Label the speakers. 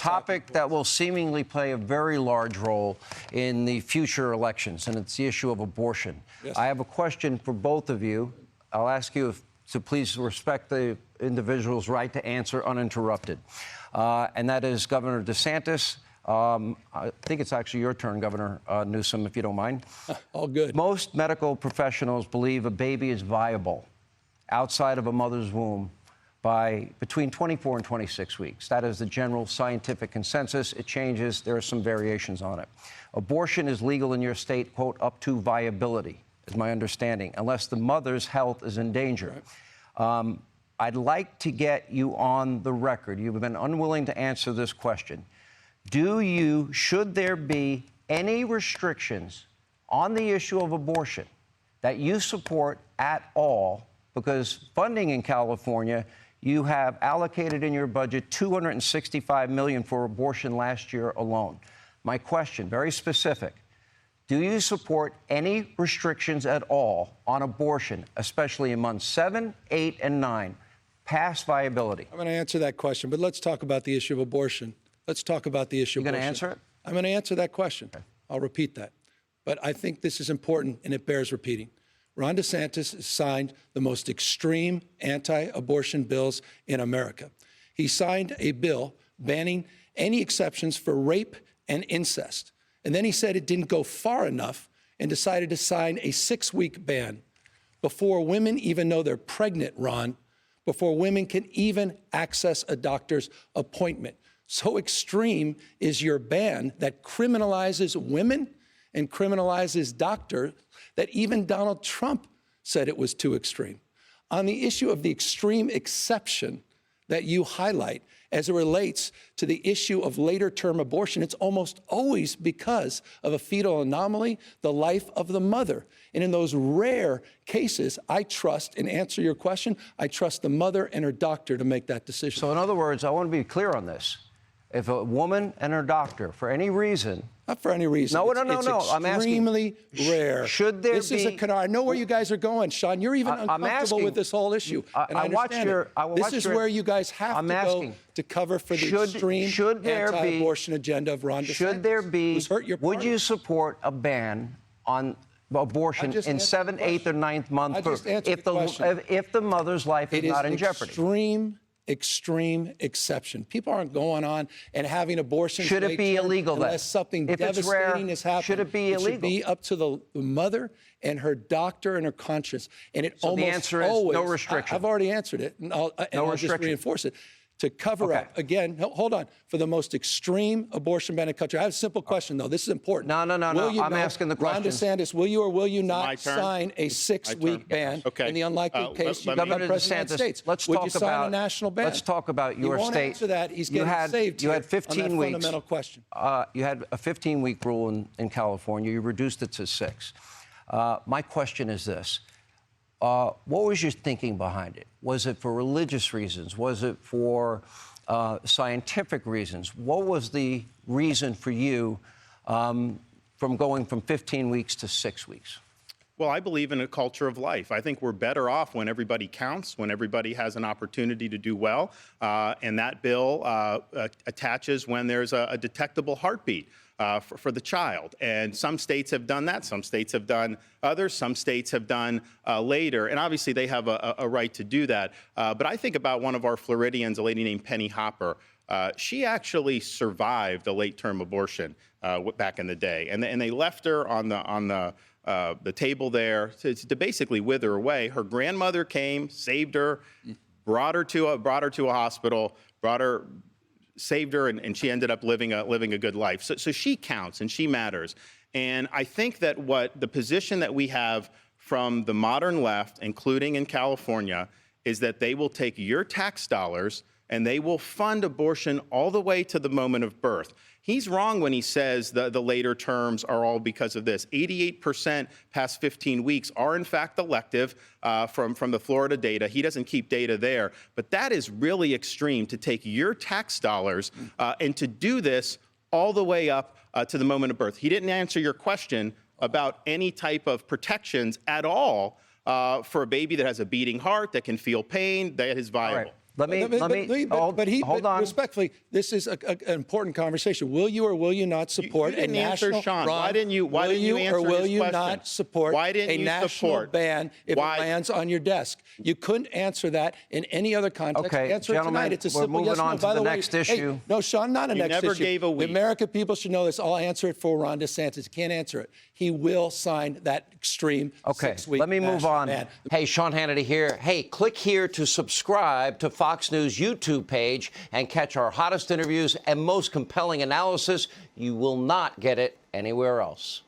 Speaker 1: topic that will seemingly play a very large role in the future elections, and it's the issue of abortion. Yes. I have a question for both of you. I'll ask you to please respect the individual's right to answer uninterrupted. And that is Governor DeSantis. I think it's actually your turn, Governor Newsom, if you don't mind.
Speaker 2: All good.
Speaker 1: Most medical professionals believe a baby is viable outside of a mother's womb by between 24 and 26 weeks. That is the general scientific consensus. It changes. There are some variations on it. Abortion is legal in your state, quote, up to viability, is my understanding, unless the mother's health is in danger. Right. I'd like to get you on the record. You've been unwilling to answer this question. Should there be any restrictions on the issue of abortion that you support at all? Because funding in California, you have allocated in your budget $265 million for abortion last year alone. My question, very specific, do you support any restrictions at all on abortion, especially in months 7, 8, and 9, past viability?
Speaker 2: I'm going to answer that question, but let's talk about the issue of abortion. Let's talk about the issue of abortion.
Speaker 1: You're going to answer it?
Speaker 2: I'm going to answer that question. Okay. I'll repeat that. But I think this is important, and it bears repeating. Ron DeSantis has signed the most extreme anti-abortion bills in America. He signed a bill banning any exceptions for rape and incest. And then he said it didn't go far enough and decided to sign a 6-week ban before women even know they're pregnant, Ron, before women can even access a doctor's appointment. So extreme is your ban that criminalizes women and criminalizes doctors that even Donald Trump said it was too extreme. On the issue of the extreme exception that you highlight as it relates to the issue of later-term abortion, it's almost always because of a fetal anomaly, the life of the mother. And in those rare cases, I trust, and answer your question, I trust the mother and her doctor to make that decision.
Speaker 1: So in other words, I want to be clear on this. If a woman and her doctor, for any reason...
Speaker 2: Not for any reason.
Speaker 1: No. I'm asking...
Speaker 2: extremely rare.
Speaker 1: Should there be...
Speaker 2: I know where you guys are going, Sean. You're even uncomfortable with this whole issue. And I understand it. This is where you guys have to go to cover for the extreme anti-abortion agenda of Ron DeSantis.
Speaker 1: Should there be... Would you support a ban on abortion in 7th, 8th, or 9th month if the mother's life is not in jeopardy?
Speaker 2: Extreme exception. People aren't going on and having abortions.
Speaker 1: Should it be illegal then?
Speaker 2: Unless something devastating has happened.
Speaker 1: Should it be illegal?
Speaker 2: It should be up to the mother and her doctor and her conscience. And it
Speaker 1: so
Speaker 2: almost
Speaker 1: the answer is
Speaker 2: always,
Speaker 1: no restriction.
Speaker 2: I've already answered it, and I'll just reinforce it. To cover up, again, hold on, for the most extreme abortion ban in the country. I have a simple question, though. This is important.
Speaker 1: No. I'm asking the question.
Speaker 2: Ron DeSantis, will you or will you not sign a 6-week ban in the unlikely case you become president of the United States? Would you sign a national ban?
Speaker 1: Let's talk about your state.
Speaker 2: He won't answer that. He's getting saved here on that fundamental question.
Speaker 1: You had a 15-week rule in California. You reduced it to 6. My question is this. What was your thinking behind it? Was it for religious reasons? Was it for scientific reasons? What was the reason for you from going from 15 weeks to 6 weeks?
Speaker 3: Well, I believe in a culture of life. I think we're better off when everybody counts, when everybody has an opportunity to do well. And that bill attaches when there's a detectable heartbeat. For the child. And some states have done that. Some states have done others. Some states have done later. And obviously, they have a right to do that. But I think about one of our Floridians, a lady named Penny Hopper. She actually survived a late-term abortion back in the day. And they left her on the table there to basically wither away. Her grandmother came, saved her, brought her to a hospital, saved her, and she ended up living a good life. So she counts and she matters. And I think that the position that we have from the modern left, including in California, is that they will take your tax dollars and they will fund abortion all the way to the moment of birth. He's wrong when he says the later terms are all because of this. 88% past 15 weeks are, in fact, elective from the Florida data. He doesn't keep data there. But that is really extreme to take your tax dollars and to do this all the way up to the moment of birth. He didn't answer your question about any type of protections at all for a baby that has a beating heart, that can feel pain, that is viable.
Speaker 1: Let me hold on.
Speaker 2: Respectfully, this is an important conversation. Will you or will you not support
Speaker 3: You didn't
Speaker 2: a national?
Speaker 3: answer, Sean.
Speaker 2: Ron,
Speaker 3: Why didn't you answer
Speaker 2: or will
Speaker 3: his
Speaker 2: you
Speaker 3: question?
Speaker 2: not support
Speaker 3: Why didn't
Speaker 2: a
Speaker 3: you
Speaker 2: national
Speaker 3: support?
Speaker 2: ban if
Speaker 3: Why?
Speaker 2: it lands on your desk? You couldn't answer that in any other context.
Speaker 1: Okay,
Speaker 2: answer
Speaker 1: gentlemen,
Speaker 2: it tonight. It's a
Speaker 1: we're
Speaker 2: simple
Speaker 1: moving
Speaker 2: yes or
Speaker 1: on
Speaker 2: no.
Speaker 1: to
Speaker 2: By
Speaker 1: the
Speaker 2: way,
Speaker 1: next
Speaker 2: hey,
Speaker 1: issue.
Speaker 2: no, Sean, not a
Speaker 3: You
Speaker 2: next
Speaker 3: never
Speaker 2: issue.
Speaker 3: gave a
Speaker 2: The
Speaker 3: week.
Speaker 2: American people should know this. I'll answer it for Ron DeSantis. He can't answer it. He will sign that extreme
Speaker 1: Okay,
Speaker 2: 6-week
Speaker 1: let me move
Speaker 2: national
Speaker 1: on.
Speaker 2: ban.
Speaker 1: Hey, Sean Hannity here. Hey, click here to subscribe to Fox News YouTube page and catch our hottest interviews and most compelling analysis. You will not get it anywhere else.